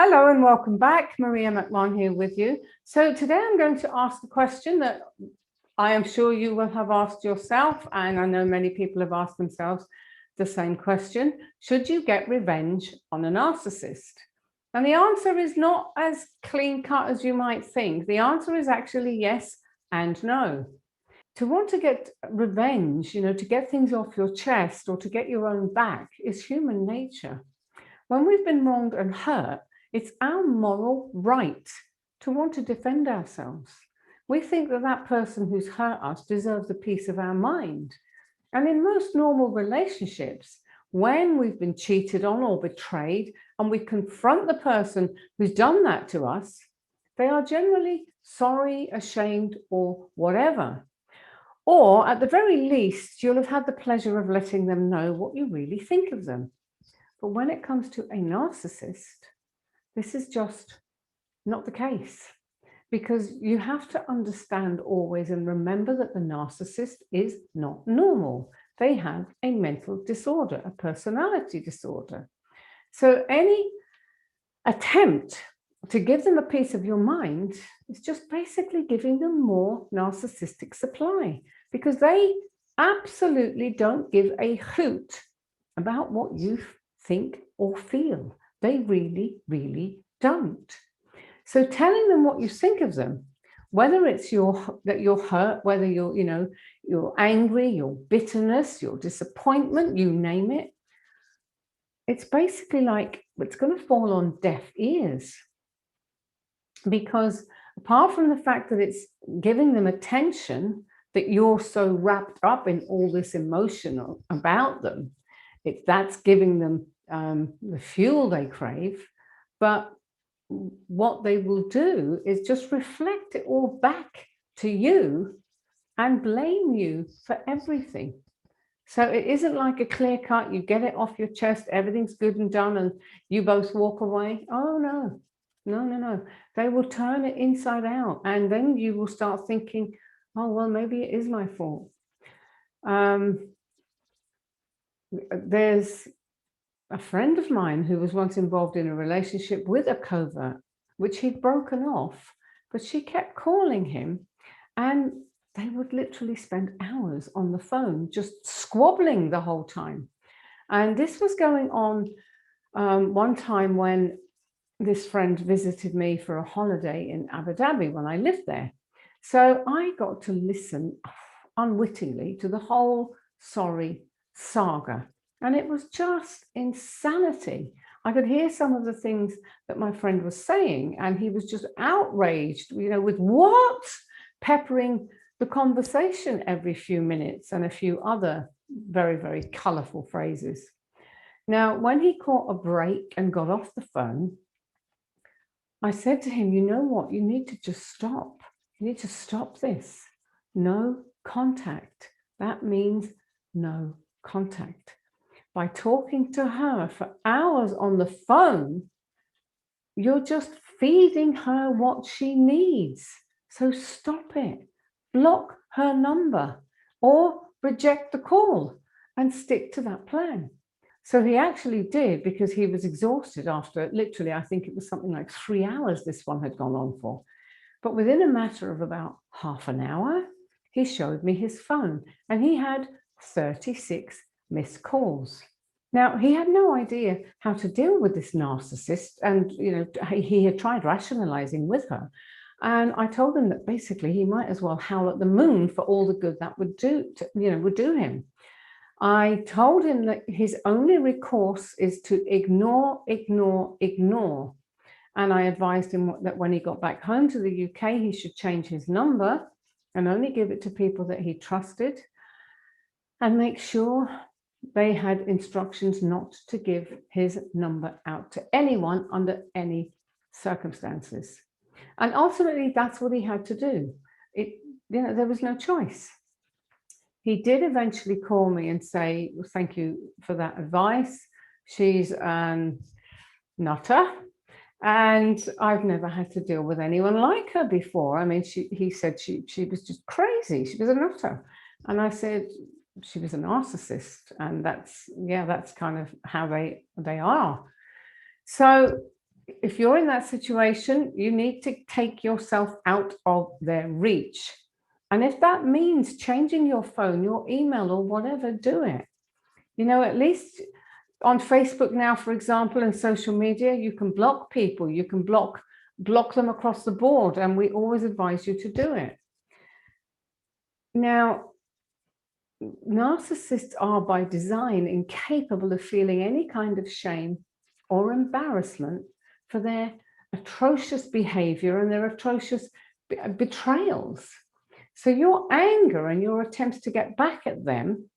Hello and welcome back. Maria McMahon here with you. So today I'm going to ask the question that I am sure you will have asked yourself, and I know many people have asked themselves the same question. Should you get revenge on a narcissist? And the answer is not as clean cut as you might think. The answer is actually yes and no. To want to get revenge, to get things off your chest or to get your own back is human nature. When we've been wronged and hurt, it's our moral right to want to defend ourselves. We think that that person who's hurt us deserves a piece of our mind. And in most normal relationships, when we've been cheated on or betrayed and we confront the person who's done that to us, they are generally sorry, ashamed, or whatever. Or at the very least, you'll have had the pleasure of letting them know what you really think of them. But when it comes to a narcissist, this is just not the case, because you have to understand always and remember that the narcissist is not normal. They have a mental disorder, a personality disorder. So any attempt to give them a piece of your mind is just basically giving them more narcissistic supply, because they absolutely don't give a hoot about what you think or feel. They really, really don't. So telling them what you think of them, whether it's that you're hurt, whether you're angry, your bitterness, your disappointment, you name it, it's basically like it's going to fall on deaf ears. Because apart from the fact that it's giving them attention, that you're so wrapped up in all this emotion about them, that's giving them the fuel they crave. But what they will do is just reflect it all back to you and blame you for everything. So it isn't like a clear cut, you get it off your chest, everything's good and done, and you both walk away. Oh, no. No. They will turn it inside out, and then you will start thinking, oh, well, maybe it is my fault. There's a friend of mine who was once involved in a relationship with a covert, which he'd broken off, but she kept calling him, and they would literally spend hours on the phone, just squabbling the whole time. And this was going on one time when this friend visited me for a holiday in Abu Dhabi when I lived there. So I got to listen unwittingly to the whole sorry saga. And it was just insanity. I could hear some of the things that my friend was saying, and he was just outraged, with what? Peppering the conversation every few minutes and a few other very, very colorful phrases. Now, when he caught a break and got off the phone, I said to him, you know what? You need to just stop. You need to stop this. No contact. That means no contact. By talking to her for hours on the phone, you're just feeding her what she needs. So stop it. Block her number or reject the call and stick to that plan. So he actually did, because he was exhausted after literally, I think it was something like 3 hours this one had gone on for. But within a matter of about half an hour, he showed me his phone, and he had 36 missed calls. Now, he had no idea how to deal with this narcissist, and he had tried rationalizing with her. And I told him that basically he might as well howl at the moon for all the good that would do him. I told him that his only recourse is to ignore. And I advised him that when he got back home to the UK, he should change his number and only give it to people that he trusted, and make sure they had instructions not to give his number out to anyone under any circumstances. And ultimately, that's what he had to do. There was no choice. He did eventually call me and say, well, thank you for that advice. She's a nutter, and I've never had to deal with anyone like her before. I mean, he said she was just crazy. She was a nutter. And I said, she was a narcissist, and that's kind of how they are. So if you're in that situation, you need to take yourself out of their reach. And if that means changing your phone, your email, or whatever, do it. At least on Facebook now, for example, and social media, you can block people, you can block them across the board, and we always advise you to do it. Now, narcissists are by design incapable of feeling any kind of shame or embarrassment for their atrocious behavior and their atrocious betrayals. So your anger and your attempts to get back at them,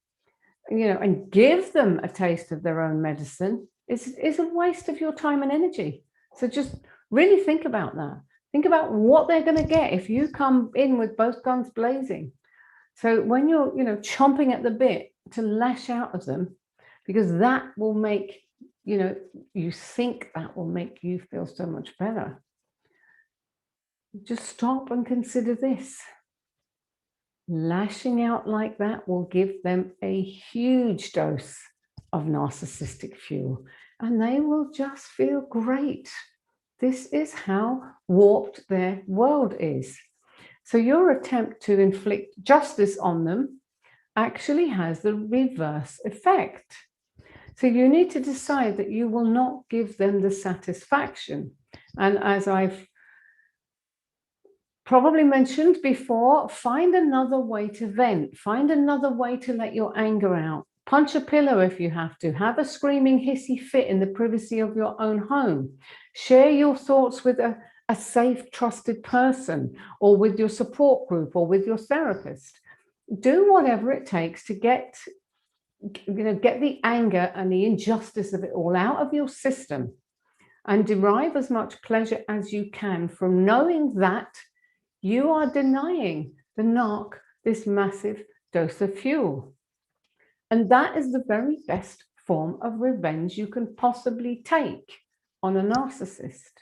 and give them a taste of their own medicine is a waste of your time and energy. So just really think about that. Think about what they're going to get if you come in with both guns blazing. So when you're, chomping at the bit to lash out of them, because that will make, you think that will make you feel so much better. Just stop and consider this. Lashing out like that will give them a huge dose of narcissistic fuel, and they will just feel great. This is how warped their world is. So your attempt to inflict justice on them actually has the reverse effect. So you need to decide that you will not give them the satisfaction. And as I've probably mentioned before, find another way to vent, find another way to let your anger out. Punch a pillow if you have to, have a screaming hissy fit in the privacy of your own home. Share your thoughts with a safe, trusted person, or with your support group, or with your therapist. Do whatever it takes to get the anger and the injustice of it all out of your system, and derive as much pleasure as you can from knowing that you are denying the narc this massive dose of fuel. And that is the very best form of revenge you can possibly take on a narcissist.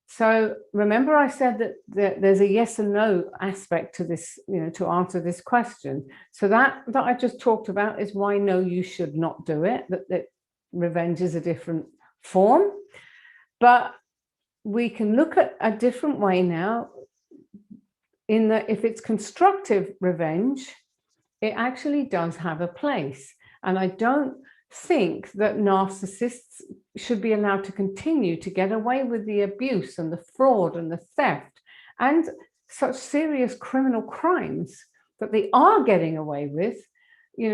So remember I said that there's a yes and no aspect to this, to answer this question. So that I just talked about is why no, you should not do it, that revenge is a different form. But we can look at a different way now, in that if it's constructive revenge, it actually does have a place. And I don't think that narcissists should be allowed to continue to get away with the abuse and the fraud and the theft and such serious criminal crimes that they are getting away with,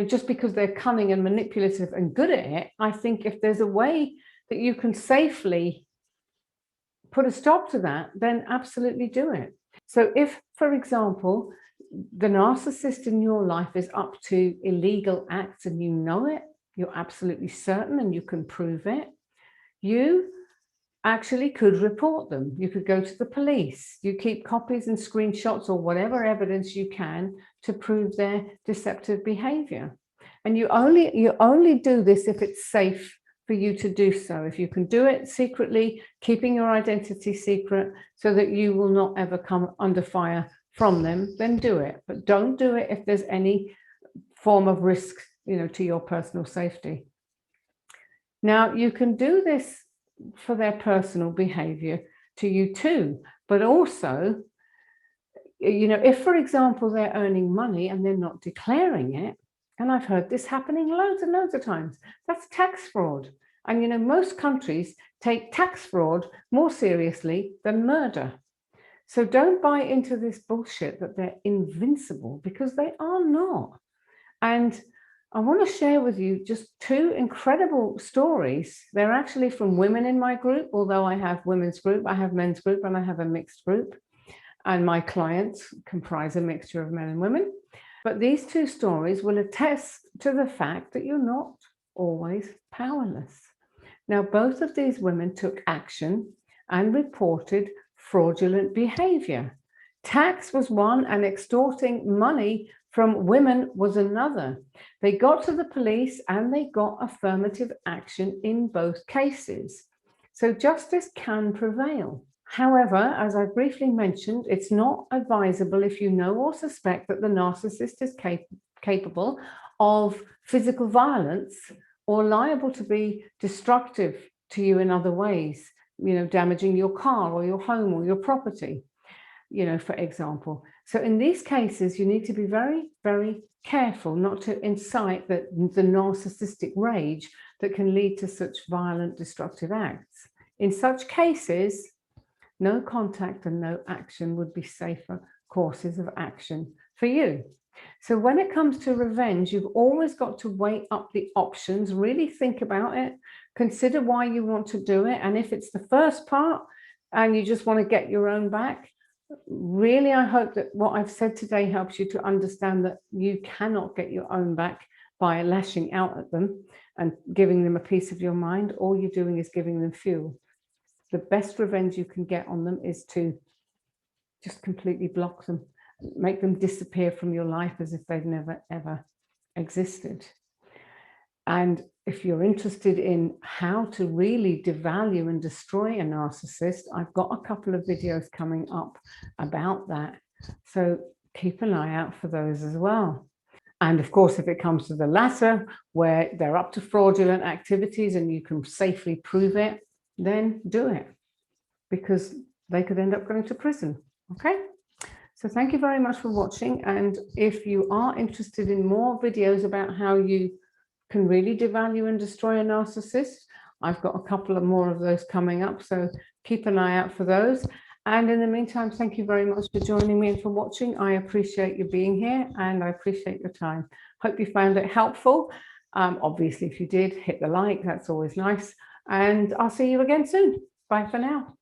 just because they're cunning and manipulative and good at it. I think if there's a way that you can safely put a stop to that, then absolutely do it. So if, for example, the narcissist in your life is up to illegal acts and you know it, you're absolutely certain and you can prove it, you actually could report them. You could go to the police. You keep copies and screenshots or whatever evidence you can to prove their deceptive behavior. And you only do this if it's safe for you to do so. If you can do it secretly, keeping your identity secret so that you will not ever come under fire from them, then do it. But don't do it if there's any form of risk, to your personal safety. Now, you can do this for their personal behavior to you too, but also, if, for example, they're earning money and they're not declaring it, and I've heard this happening loads and loads of times, that's tax fraud. And, most countries take tax fraud more seriously than murder. So don't buy into this bullshit that they're invincible, because they are not. And I want to share with you just two incredible stories. They're actually from women in my group, although I have women's group, I have men's group, and I have a mixed group. And my clients comprise a mixture of men and women. But these two stories will attest to the fact that you're not always powerless. Now, both of these women took action and reported fraudulent behavior. Tax was one, and extorting money from women was another. They got to the police and they got affirmative action in both cases. So justice can prevail. However, as I briefly mentioned, it's not advisable if you know or suspect that the narcissist is capable of physical violence or liable to be destructive to you in other ways. damaging your car or your home or your property, for example. So in these cases, you need to be very, very careful not to incite the narcissistic rage that can lead to such violent, destructive acts. In such cases, no contact and no action would be safer courses of action for you. So when it comes to revenge, you've always got to weigh up the options, really think about it, consider why you want to do it. And if it's the first part and you just want to get your own back, really, I hope that what I've said today helps you to understand that you cannot get your own back by lashing out at them and giving them a piece of your mind. All you're doing is giving them fuel. The best revenge you can get on them is to just completely block them, make them disappear from your life as if they've never, ever existed. And if you're interested in how to really devalue and destroy a narcissist, I've got a couple of videos coming up about that. So keep an eye out for those as well. And of course, if it comes to the latter, where they're up to fraudulent activities and you can safely prove it, then do it, because they could end up going to prison. Okay? So thank you very much for watching. And if you are interested in more videos about how you can really devalue and destroy a narcissist, I've got a couple of more of those coming up. So keep an eye out for those. And in the meantime, thank you very much for joining me and for watching. I appreciate you being here and I appreciate your time. Hope you found it helpful. Obviously, if you did, hit the like, that's always nice. And I'll see you again soon. Bye for now.